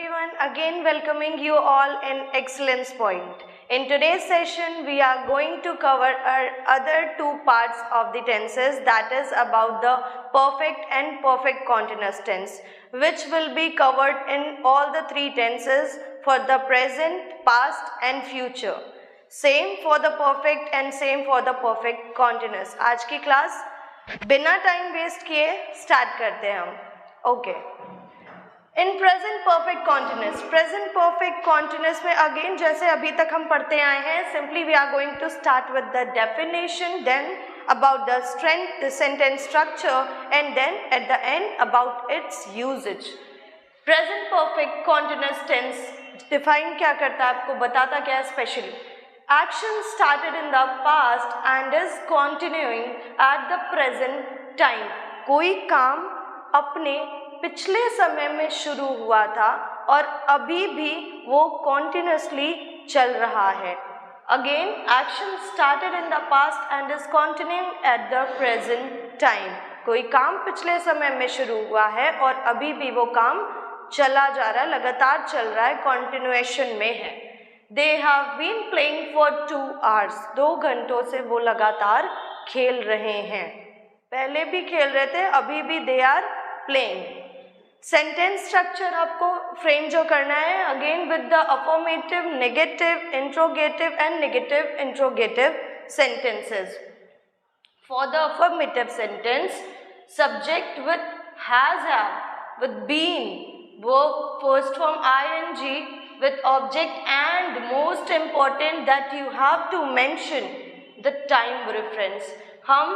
everyone, again welcoming you all in Excellence Point. In today's session, we are going to cover our other two parts of the tenses, that is about the perfect and perfect continuous tense, which will be covered in all the three tenses for the present, past and future. Same for the perfect and same for the perfect continuous. आज की class बिना time waste किए start करते हैं हम. Okay. In present perfect continuous में again जैसे अभी तक हम पढ़ते आए हैं, simply we are going to start with the definition, then about the strength, the sentence structure and then at the end about its usages. Present perfect continuous tense define क्या करता है, आपको बताता क्या है specially. Action started in the past and is continuing at the present time. कोई काम अपने पिछले समय में शुरू हुआ था और अभी भी वो continuously चल रहा है. Again, action started in the past and is continuing at the present time. कोई काम पिछले समय में शुरू हुआ है और अभी भी वो काम चला जा रहा है, लगातार चल रहा है, continuation में है. They have been playing for 2 hours. 2 घंटों से वो लगातार खेल रहे हैं. पहले भी खेल रहे थे, अभी भी they are playing. Sentence structure आपको फ्रेम जो करना है again with the affirmative, negative, interrogative and negative interrogative sentences. For the affirmative sentence, subject with has have, with been, verb first form ing, with object, and most important that you have to mention the time reference. हम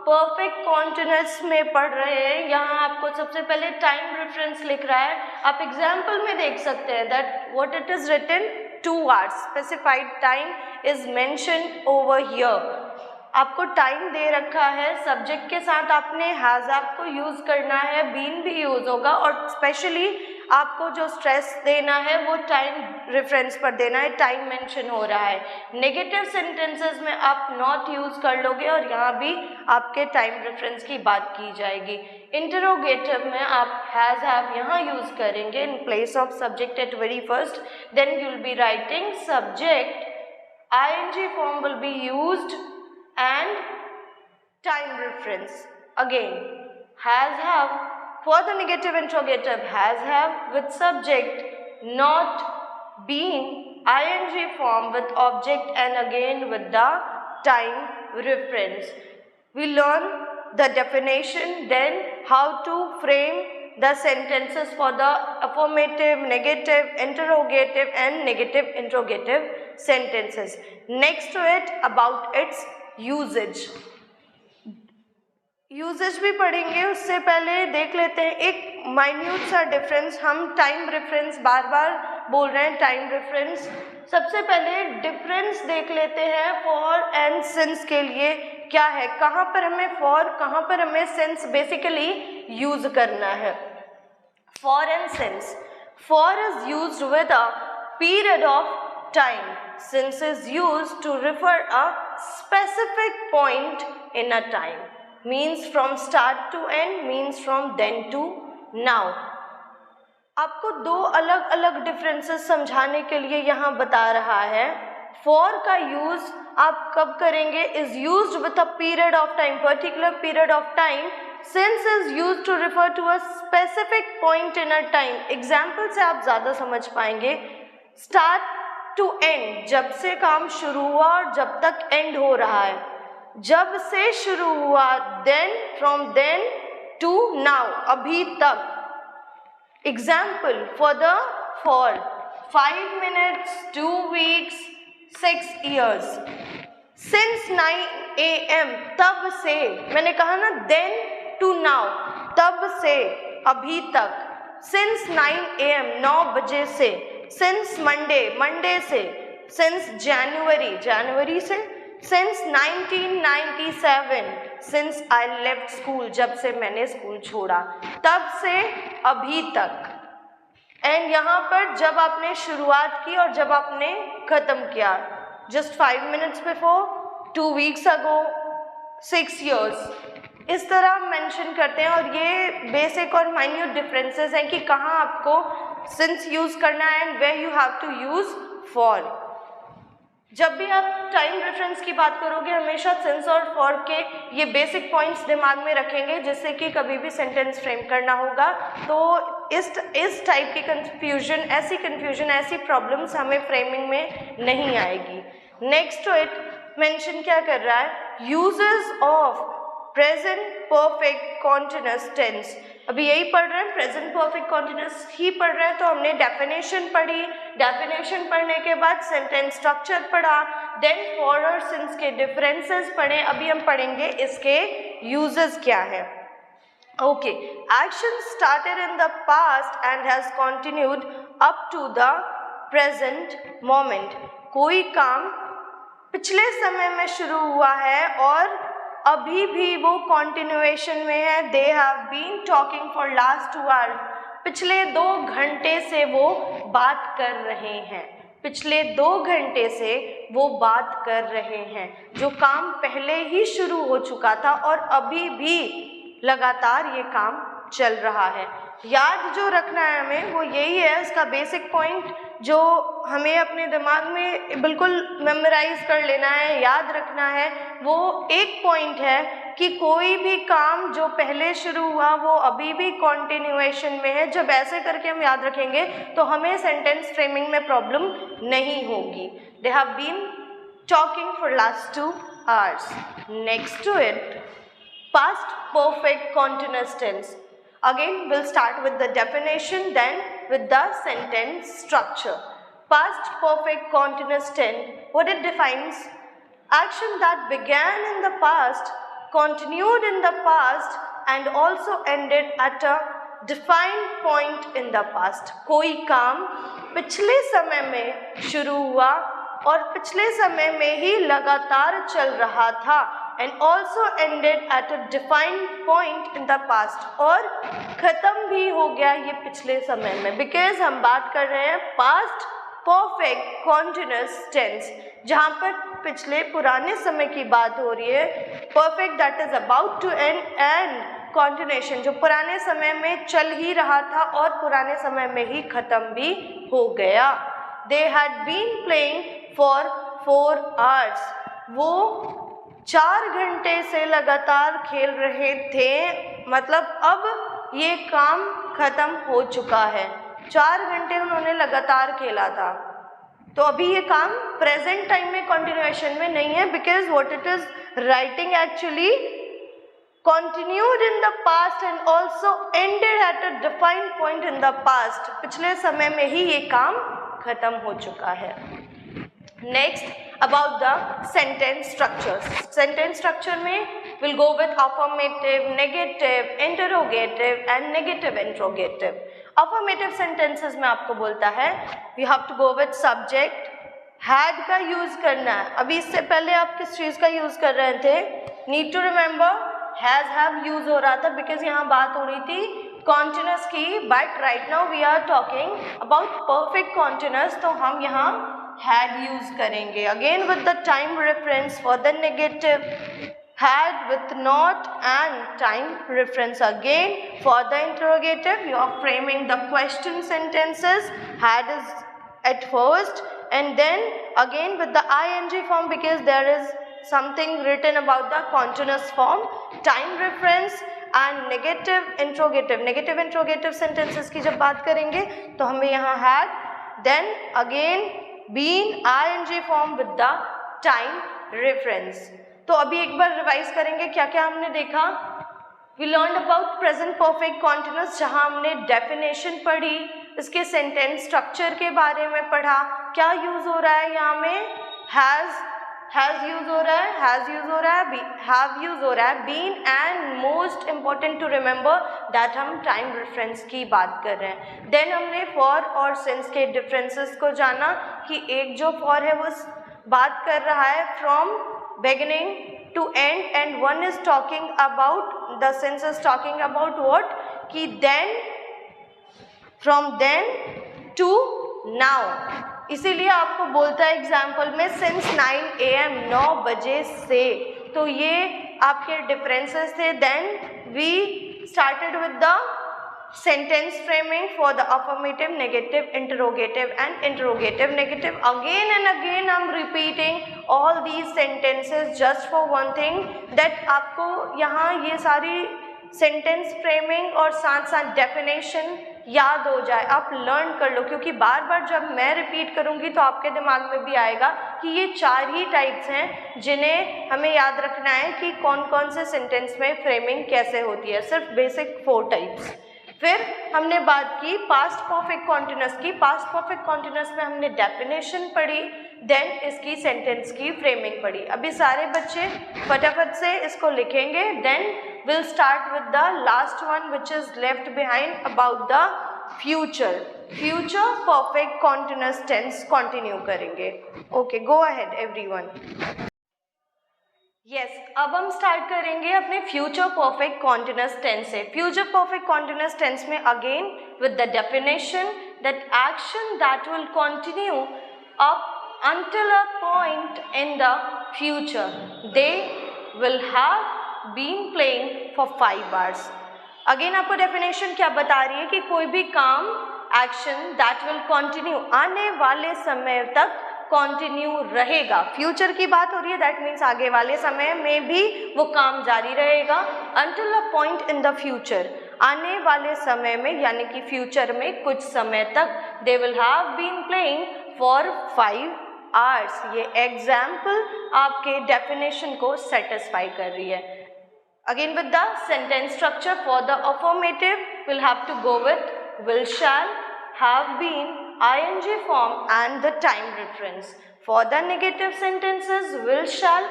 perfect continuous में पढ़ रहे हैं, यहाँ आपको सबसे पहले time reference लिख रहा है. आप example में देख सकते हैं that what it is written, 2 hours, specified time is mentioned over here. आपको टाइम दे रखा है, सब्जेक्ट के साथ आपने हैज आपको यूज़ करना है, बीन भी यूज़ होगा और स्पेशली आपको जो स्ट्रेस देना है वो टाइम रेफरेंस पर देना है, टाइम मेंशन हो रहा है. नेगेटिव सेंटेंसेस में आप नॉट यूज़ कर लोगे और यहाँ भी आपके टाइम रेफरेंस की बात की जाएगी. इंटरोगेटिव में आप हैज़ हैव यहाँ यूज़ करेंगे in place of subject at very first, then you will be writing subject, ing form will be used and time reference. Again, has have for the negative interrogative, has have with subject, not, been, ing form with object and again with the time reference. We learn the definition, then how to frame the sentences for the affirmative, negative, interrogative and negative interrogative sentences. Next to it, about its usages. Usages भी पढ़ेंगे, उससे पहले देख लेते हैं एक minute सा difference. हम टाइम रेफरेंस बार बार बोल रहे हैं, टाइम रेफरेंस. सबसे पहले डिफरेंस देख लेते हैं फॉर एंड सिंस के लिए क्या है, कहाँ पर हमें फॉर, कहाँ पर हमें सिंस बेसिकली यूज करना है. For and since. For is used with a period of time. Since is used to refer a specific point in a time. Means from start to end, means from then to now. आपको दो अलग अलग differences समझाने के लिए यहाँ बता रहा है. for का यूज आप कब करेंगे, is used with a period of time, particular period of time. Since is used to refer to a specific point in a time. Example से आप ज़्यादा समझ पाएंगे. start टू एंड, जब से काम शुरू हुआ और जब तक एंड हो रहा है. जब से शुरू हुआ, then, from then to now, अभी तक. Example for 5 minutes, 2 weeks, 6 years. Since 9 AM, तब से, मैंने कहा ना देन टू नाउ, तब से अभी तक. सिंस 9 AM, 9 बजे से. सिंस मंडे से. सिंस जनवरी से. Since 1997, since I left school, जब से मैंने स्कूल छोड़ा, तब से अभी तक. एंड यहाँ पर जब आपने शुरुआत की और जब आपने ख़त्म किया, just 5 minutes before, 2 weeks ago, 6 years. इस तरह मेंशन करते हैं और ये बेसिक और माइन्यूट डिफरेंसेस हैं कि कहाँ आपको सिंस यूज करना है and where you have to use for. जब भी आप टाइम रेफरेंस की बात करोगे हमेशा सिंस और फॉर के ये बेसिक पॉइंट्स दिमाग में रखेंगे, जिससे कि कभी भी सेंटेंस फ्रेम करना होगा तो इस टाइप की कंफ्यूजन ऐसी प्रॉब्लम्स हमें फ्रेमिंग में नहीं आएगी। नेक्स्ट टू इट मेंशन क्या कर रहा है, uses of present perfect continuous tense. अभी यही पढ़ रहे हैं, प्रेजेंट परफेक्ट कॉन्टिन्यूअस ही पढ़ रहे हैं, तो हमने डेफिनेशन पढ़ी, डेफिनेशन पढ़ने के बाद सेंटेंस स्ट्रक्चर पढ़ा, देन फॉर और सिंस के डिफरेंसेस पढ़े। अभी हम पढ़ेंगे इसके यूजेस क्या है। Okay, action started in the past and has continued up to the present moment. कोई काम पिछले समय में शुरू हुआ है और अभी भी वो कॉन्टिन्यूएशन में है। They have been talking for last 2 hours. पिछले 2 घंटे से वो बात कर रहे हैं, पिछले 2 घंटे से वो बात कर रहे हैं। जो काम पहले ही शुरू हो चुका था और अभी भी लगातार ये काम चल रहा है। याद जो रखना है हमें वो यही है, इसका बेसिक पॉइंट जो हमें अपने दिमाग में बिल्कुल मेमोराइज कर लेना है, याद रखना है, वो एक पॉइंट है कि कोई भी काम जो पहले शुरू हुआ वो अभी भी कॉन्टिन्यूएशन में है। जब ऐसे करके हम याद रखेंगे तो हमें सेंटेंस फ्रेमिंग में प्रॉब्लम नहीं होगी। They have been talking for last 2 hours. Next to it, past perfect continuous tense. Again, we'll start with the definition, then with the sentence structure. Past perfect continuous tense, what it defines? Action that began in the past, continued in the past, and also ended at a defined point in the past. कोई काम पिछले समय में शुरू हुआ और पिछले समय में ही लगातार चल रहा था, and also ended at a defined point in the past, और ख़त्म भी हो गया ये पिछले समय में, because हम बात कर रहे हैं past perfect continuous tense, जहाँ पर पिछले पुराने समय की बात हो रही है। perfect that is about to end and continuation जो पुराने समय में चल ही रहा था और पुराने समय में ही ख़त्म भी हो गया। They had been playing for 4 hours, वो 4 घंटे से लगातार खेल रहे थे, मतलब अब ये काम ख़त्म हो चुका है। 4 घंटे उन्होंने लगातार खेला था, तो अभी ये काम प्रेजेंट टाइम में कंटिन्यूएशन में नहीं है, because what it is writing actually continued in the past and also ended at a defined point in the past। पिछले समय में ही ये काम ख़त्म हो चुका है। Next, about the sentence structures. Sentence structure में we'll go with affirmative, negative, interrogative and negative interrogative. Affirmative sentences में आपको बोलता है you have to go with subject, had का use करना है। अभी इससे पहले आप किस चीज़ का use कर रहे थे? Need to remember, has have use हो रहा था because यहाँ बात हो रही थी continuous की, but right now we are talking about perfect continuous, तो हम यहाँ had use करेंगे। Again with the time reference for the negative, had with not and time reference। Again for the interrogative you are framing the question sentences, had is at first and then again with the ing form because there is something written about the continuous form, time reference and negative interrogative sentences की जब बात करेंगे तो हमें यहाँ had, then again been ing form with the time reference। तो अभी एक बार रिवाइज करेंगे क्या क्या हमने देखा। We learned about present perfect continuous, जहाँ हमने definition पढ़ी, इसके sentence structure के बारे में पढ़ा, क्या यूज हो रहा है यहाँ में, has यूज हो रहा है, have यूज हो रहा है, been and most important to remember that हम time reference की बात कर रहे हैं। Then हमने for और since के differences को जाना कि एक जो for है वो बात कर रहा है from beginning to end and one is talking about, the since is talking about what, कि then, from then to now। इसीलिए आपको बोलता है एग्जाम्पल में सिंस 9 AM 9 बजे से, तो ये आपके डिफरेंसेस थे। Then we started with the sentence framing for the affirmative, negative, interrogative and interrogative negative. Again and again I'm repeating all these sentences just for one thing, that आपको यहाँ ये सारी सेंटेंस फ्रेमिंग और साथ साथ definition याद हो जाए, आप लर्न कर लो, क्योंकि बार बार जब मैं रिपीट करूँगी तो आपके दिमाग में भी आएगा कि ये 4 ही टाइप्स हैं जिन्हें हमें याद रखना है कि कौन कौन से सेंटेंस में फ्रेमिंग कैसे होती है, सिर्फ बेसिक 4 टाइप्स। फिर हमने बात की पास्ट परफेक्ट कॉन्टिन्यूअस की। पास्ट परफेक्ट कॉन्टिन्यूअस में हमने डेफिनेशन पढ़ी, देन इसकी सेंटेंस की फ्रेमिंग पढ़ी। अभी सारे बच्चे फटाफट से इसको लिखेंगे, then will start with the last one which is left behind about the future. Future perfect continuous tense continue करेंगे। Okay, go ahead everyone. Yes, अब हम स्टार्ट करेंगे अपने फ्यूचर परफेक्ट कॉन्टिन्यूअस टेंस से। फ्यूचर परफेक्ट कॉन्टिन्यूअस टेंस में again with the definition that action that will continue up until a point in the future. They will have been playing for 5 hours. Again आपको definition क्या बता रही है कि कोई भी काम, एक्शन दैट विल कंटिन्यू, आने वाले समय तक कंटिन्यू रहेगा। फ्यूचर की बात हो रही है, दैट मीन्स आगे वाले समय में भी वो काम जारी रहेगा। until a point in the future, आने वाले समय में यानी कि फ्यूचर में कुछ समय तक, they will have been playing for 5 hours। ये एग्जाम्पल आपके डेफिनेशन को सेटिस्फाई कर रही है। Again with the sentence structure, for the affirmative will have to go with will, shall, have been, ing form and the time reference. For the negative sentences, will, shall,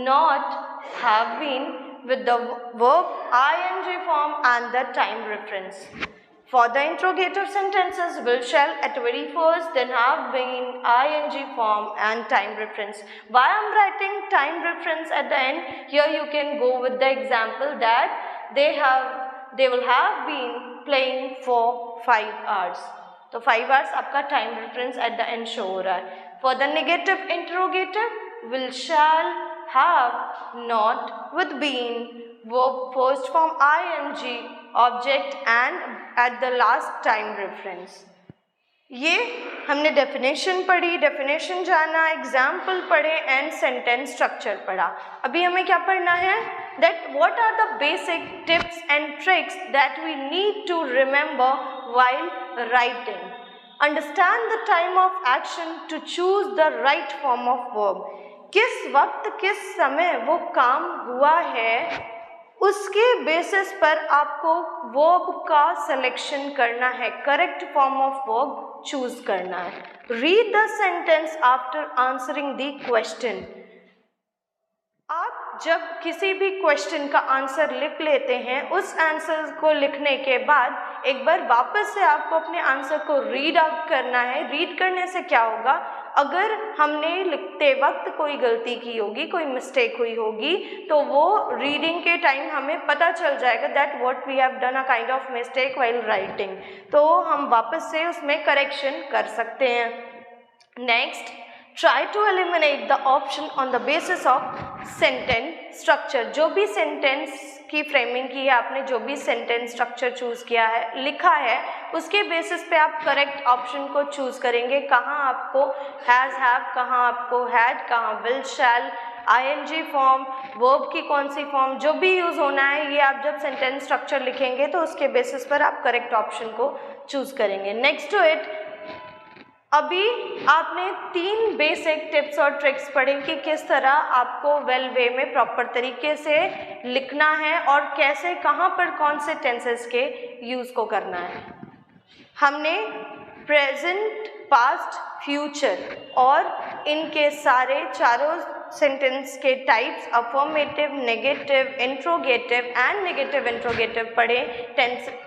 not, have been with the verb ing form and the time reference. For the interrogative sentences, will, shall at very first, then have been, ing form and time reference. Why I'm writing time reference at the end? Here you can go with the example that they will have been playing for 5 hours. तो 5 hours आपका time reference at the end show हो रहा है। For the negative interrogative, will, shall, have, not, with, been, verb first form ing, object and at the last time reference. ये हमने definition पढ़ी, definition जाना, example पढ़े and sentence structure पढ़ा। अभी हमें क्या पढ़ना है, that what are the basic tips and tricks that we need to remember while writing. Understand the time of action to choose the right form of verb. किस वक्त किस समय वो काम हुआ है, उसके बेसिस पर आपको वर्ब का सिलेक्शन करना है, correct form of verb choose करना है। Read the sentence after answering the question. आप जब किसी भी क्वेश्चन का आंसर लिख लेते हैं, उस आंसर को लिखने के बाद एक बार वापस से आपको अपने आंसर को रीड आउट करना है। रीड करने से क्या होगा, अगर हमने लिखते वक्त कोई गलती की होगी, कोई मिस्टेक हुई होगी, तो वो रीडिंग के टाइम हमें पता चल जाएगा that what we have done a kind of mistake while writing, तो हम वापस से उसमें करेक्शन कर सकते हैं। Next, try to eliminate the option on the basis of sentence structure. जो भी सेंटेंस की फ्रेमिंग की है आपने, जो भी सेंटेंस स्ट्रक्चर चूज़ किया है, लिखा है, उसके बेसिस पे आप करेक्ट ऑप्शन को चूज़ करेंगे। कहाँ आपको हैज़, हैव, कहाँ आपको हैड, कहाँ will, shall, ing form, verb की कौन सी फॉर्म, जो भी यूज़ होना है, ये आप जब सेंटेंस स्ट्रक्चर लिखेंगे तो उसके बेसिस पर आप करेक्ट ऑप्शन को चूज़ करेंगे। नेक्स्ट टू इट, अभी आपने 3 बेसिक टिप्स और ट्रिक्स पढ़े कि किस तरह आपको वेल वे में प्रॉपर तरीके से लिखना है और कैसे, कहाँ पर कौन से टेंसेस के यूज़ को करना है। हमने प्रेजेंट, पास्ट, फ्यूचर और इनके सारे चारों सेंटेंस के types, affirmative, negative, interrogative and negative interrogative पढ़े।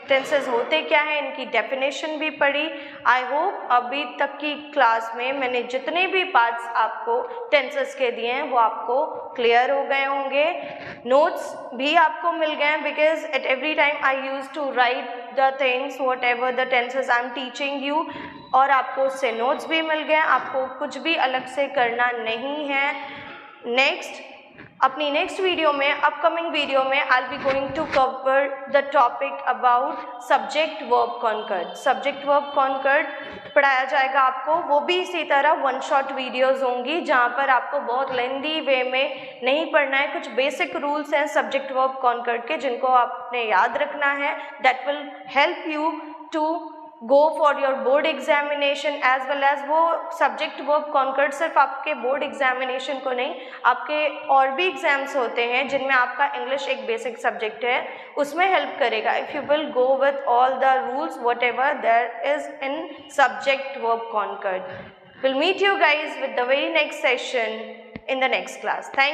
टेंसेस होते क्या हैं, इनकी डेफिनेशन भी पढ़ी। आई होप अभी तक की क्लास में मैंने जितने भी पार्ट्स आपको टेंसेस के दिए हैं वो आपको क्लियर हो गए होंगे। नोट्स भी आपको मिल गए हैं, because at every time I use to write the things whatever the tenses I am teaching you, और आपको उससे नोट्स भी मिल गए। आपको कुछ भी अलग से करना नहीं है। नेक्स्ट, अपनी नेक्स्ट वीडियो में, अपकमिंग वीडियो में, I will be going to cover the topic about subject verb concord. Subject verb concord पढ़ाया जाएगा आपको, वो भी इसी तरह वन शॉट वीडियोस होंगी जहाँ पर आपको बहुत लेंदी वे में नहीं पढ़ना है। कुछ बेसिक रूल्स हैं सब्जेक्ट वर्ब कॉन्कर्ड के जिनको आपने याद रखना है। That will help you to go for your board examination as well as. वो सब्जेक्ट वर्ब कॉन्कर्ड सिर्फ आपके बोर्ड एग्जामिनेशन को नहीं, आपके और भी एग्जाम्स होते हैं जिनमें आपका इंग्लिश एक बेसिक सब्जेक्ट है, उसमें हेल्प करेगा। If you will go with all the rules whatever there is in subject verb concord. Will meet you guys with the very next session in the next class. Thank